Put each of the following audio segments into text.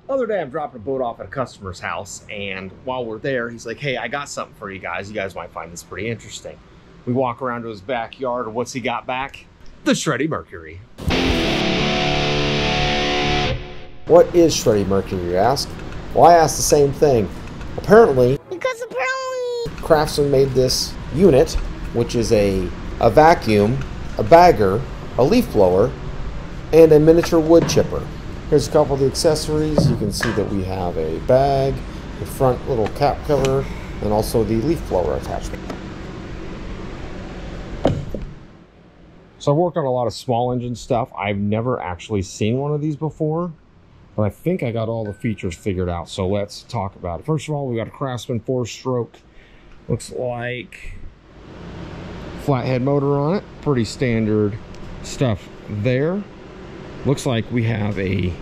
Other day, I'm dropping a boat off at a customer's house, and while we're there, he's like, hey, I got something for you guys. You guys might find this pretty interesting. We walk around to his backyard, and what's he got back? The Shreddy Mercury. What is Shreddy Mercury, you ask? Well, I asked the same thing. Apparently, Craftsman made this unit, which is a vacuum, a bagger, a leaf blower, and a miniature wood chipper. Here's a couple of the accessories. You can see that we have a bag, the front little cap cover, and also the leaf blower attachment. So I've worked on a lot of small engine stuff. I've never actually seen one of these before, but I think I got all the features figured out. So let's talk about it. First of all, we got a Craftsman 4-stroke. Looks like flathead motor on it. Pretty standard stuff there. Looks like we have a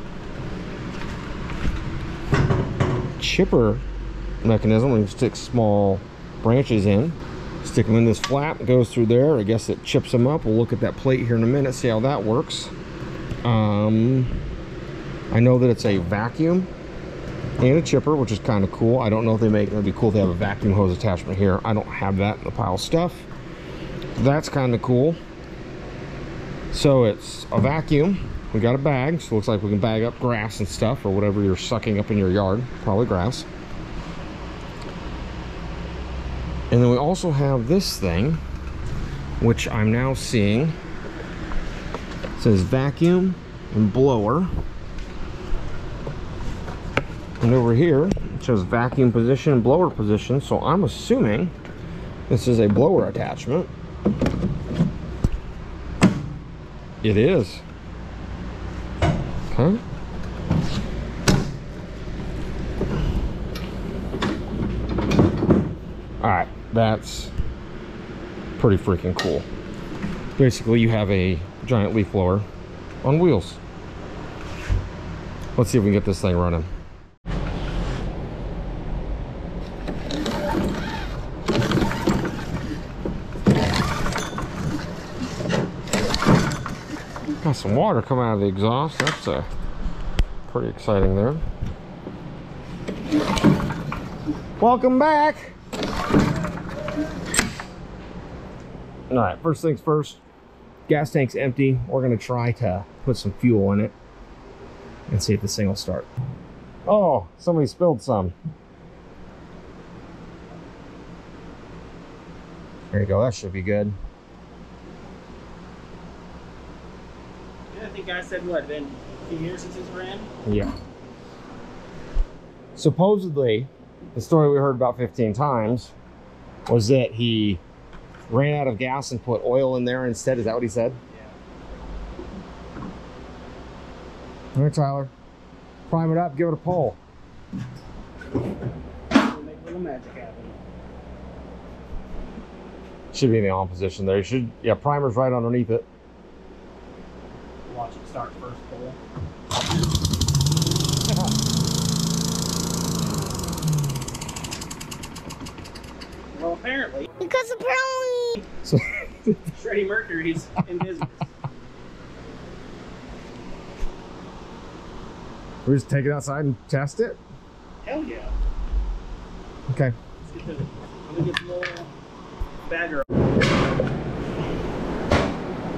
chipper mechanism. We can stick small branches in, stick them in this flap, it goes through there. I guess it chips them up. We'll look at that plate here in a minute, see how that works. I know that it's a vacuum and a chipper, which is kind of cool. I don't know if they make, it'd be cool to have a vacuum hose attachment here. I don't have that in the pile of stuff. That's kind of cool. So it's a vacuum. We got a bag, so it looks like we can bag up grass and stuff, or whatever you're sucking up in your yard, probably grass. And then we also have this thing, which I'm now seeing. It says vacuum and blower. And over here, it shows vacuum position and blower position, so I'm assuming this is a blower attachment. It is. Okay. Alright, that's pretty freaking cool. Basically, you have a giant leaf blower on wheels. Let's see if we can get this thing running. Got some water coming out of the exhaust. That's pretty exciting there. Welcome back. All right, first things first. Gas tank's empty. We're gonna try to put some fuel in it and see if this thing will start. Oh, somebody spilled some. There you go. That should be good. I think I said what, been a few years since he's ran? Yeah. Supposedly, the story we heard about 15 times was that he ran out of gas and put oil in there instead. Is that what he said? Yeah. All right, Tyler. Prime it up, give it a pull. We'll make a little magic happen. Should be in the on position there. You should, yeah, primer's right underneath it. Watch it start first pull. Well, apparently, So Shreddy Mercury's in business. we just take it outside and test it? Hell yeah. Okay. Let's get let me get the little bagger.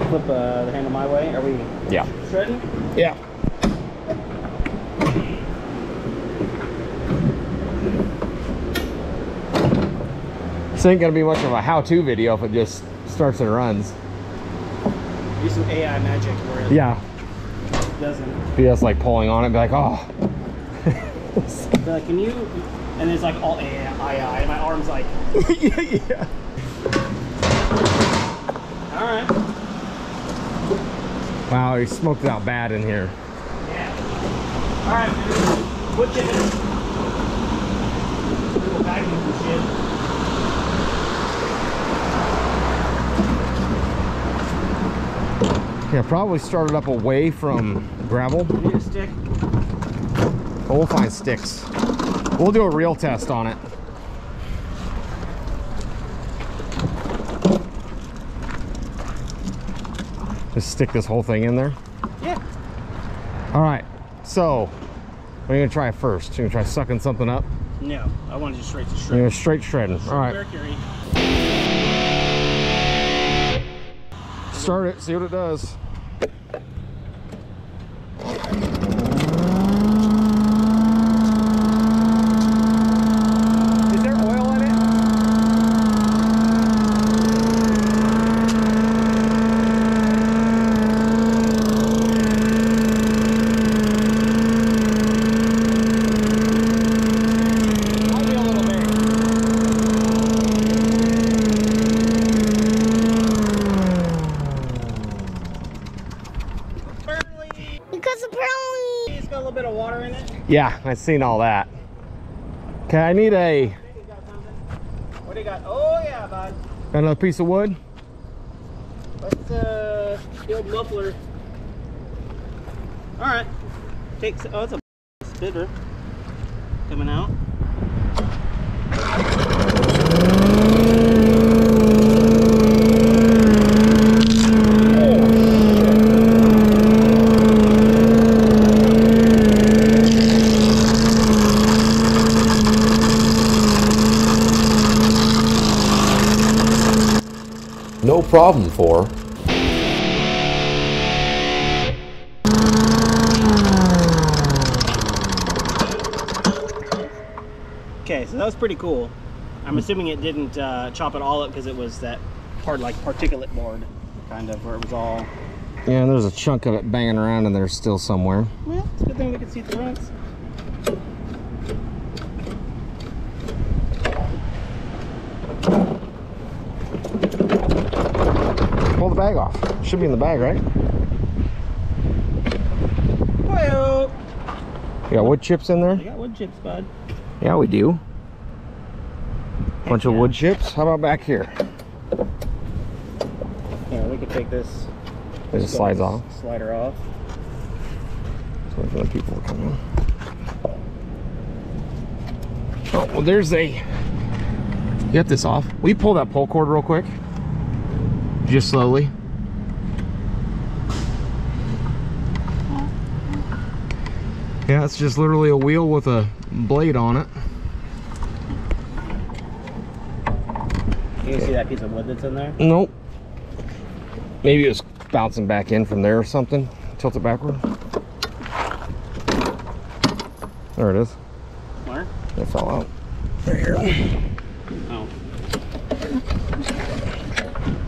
Flip the handle my way. Are we shredding? Yeah. This ain't gonna be much of a how-to video if it just starts and runs. Do some AI magic where it doesn't. Be us like pulling on it, be like, oh. Be like, can you? And it's like all AI, and my arm's like. Yeah. All right. Wow, he smoked it out bad in here. Yeah. All right, man. Wood chipping. Little vacuum and shit. Yeah, probably started up away from gravel. You need a stick? But we'll find sticks. We'll do a real test on it. Just stick this whole thing in there. Yeah. All right, so What are you gonna try first? You gonna try sucking something up? No, I want to just straight to You're shred. gonna straight shredding. All right. Mercury. Start it. See what it does. Is there oil in it? Might be a little bit. Because apparently it's got a little bit of water in it. Yeah, I've seen all that. Okay, I need a... What do you got? Oh yeah, bud. Got another piece of wood? What's the old muffler? All right. Takes. Oh, it's a spitter coming out. No problem for. Okay, so that was pretty cool. I'm assuming it didn't chop it all up because it was that part like particulate board, kind of, where it was all. Yeah, and there's a chunk of it banging around in there still somewhere. Well, it's a good thing we can see the fronts. Pull the bag off. Should be in the bag, right? Well, You got wood chips in there? I got wood chips, bud. Yeah, we do. Bunch of wood chips. How about back here? Yeah, we could take this. It just slides off. Slider off. Just wait for the people to come in. Oh, well, there's a... Get this off. Will you pull that pull cord real quick? Just slowly. Yeah, it's just literally a wheel with a blade on it. You can see that piece of wood that's in there? Nope. Maybe it was bouncing back in from there or something. Tilt it backward. There it is. Where? It fell out. Right here. Oh.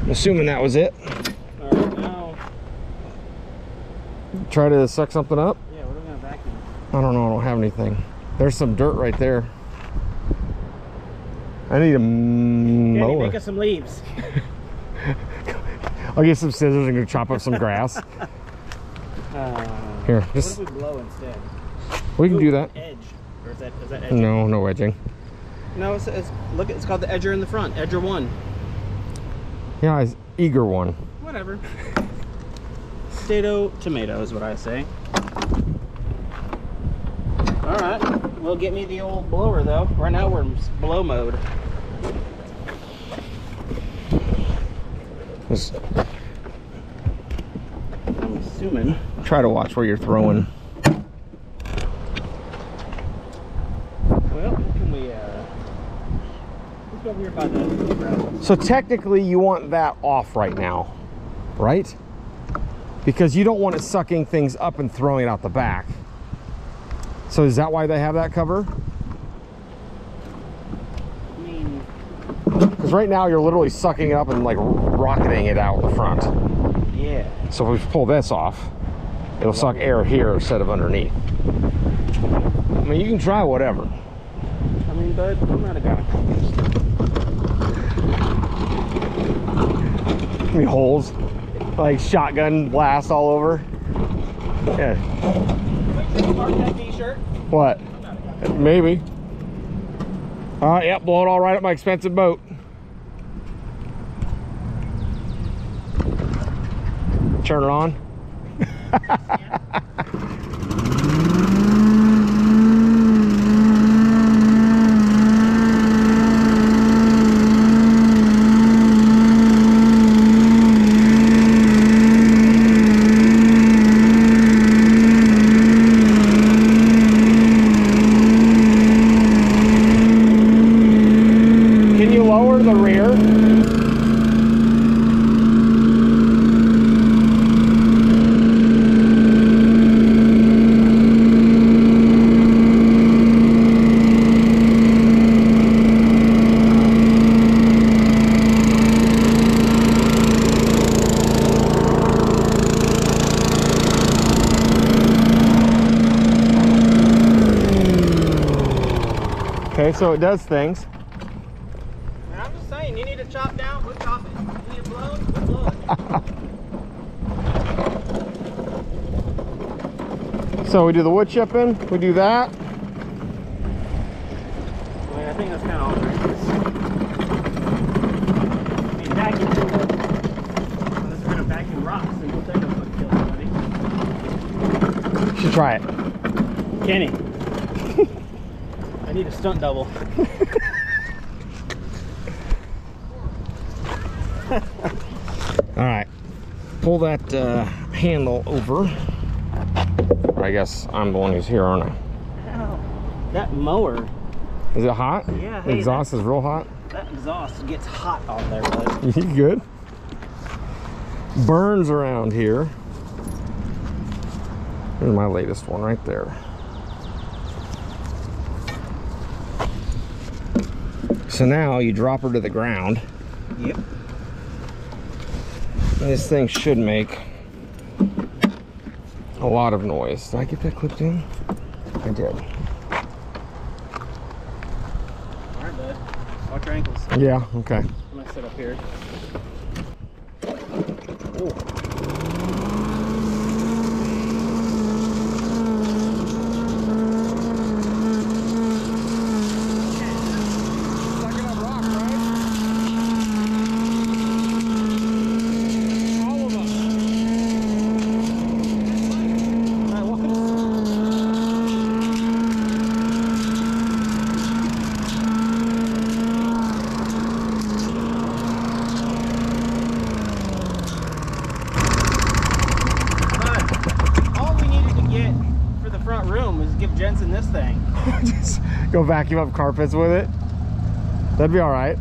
I'm assuming that was it. Alright, now. Try to suck something up. Yeah, what are we gonna vacuum? I don't know, I don't have anything. There's some dirt right there. I need a mower. Make us some leaves. I'll get some scissors and go chop up some grass. Here, just... What if we blow instead? We can do that. Edge. Or is that edging? No, no edging. No, it's look, it's called the edger in the front. Edger 1. Yeah, it's eager one. Whatever. Potato, tomato is what I say. Alright, well, get me the old blower though. Right now we're in blow mode. Just I'm assuming. try to watch where you're throwing. Well, can we, let's go over here by the... So technically you want that off right now, right? Because you don't want it sucking things up and throwing it out the back. So is that why they have that cover? I mean... Because right now you're literally sucking it up and like rocketing it out the front. Yeah. So if we pull this off, it'll suck air here instead of underneath. I mean, you can try whatever. I mean, bud, I'm not a gynecologist. I mean, holes, like shotgun blast all over. Yeah. Mark that t-shirt. What? Maybe. Yep, blow it all right up my expensive boat. Turn it on. Okay, so it does things. And I'm just saying, you need to chop down, we'll chop it. You need it blown, we'll blow it. So we do the wood chipping, we do that. I mean, I think that's kind of all there is. I mean, vacuum unless we're gonna vacuum rocks, and we'll take a foot kill somebody. You should try it. Kenny. I need a stunt double. All right, pull that handle over. I guess I'm the one who's here, aren't I? Ow. That mower. Is it hot? Yeah. The exhaust is real hot? That exhaust gets hot on there, bud. You good? Burns around here. Here's my latest one right there. So now you drop her to the ground. Yep. This thing should make a lot of noise. Did I get that clipped in? I did. All right, bud. Watch your ankles. Yeah, okay. I'm gonna sit up here. Ooh. Jensen this thing. Just go vacuum up carpets with it. That'd be all right.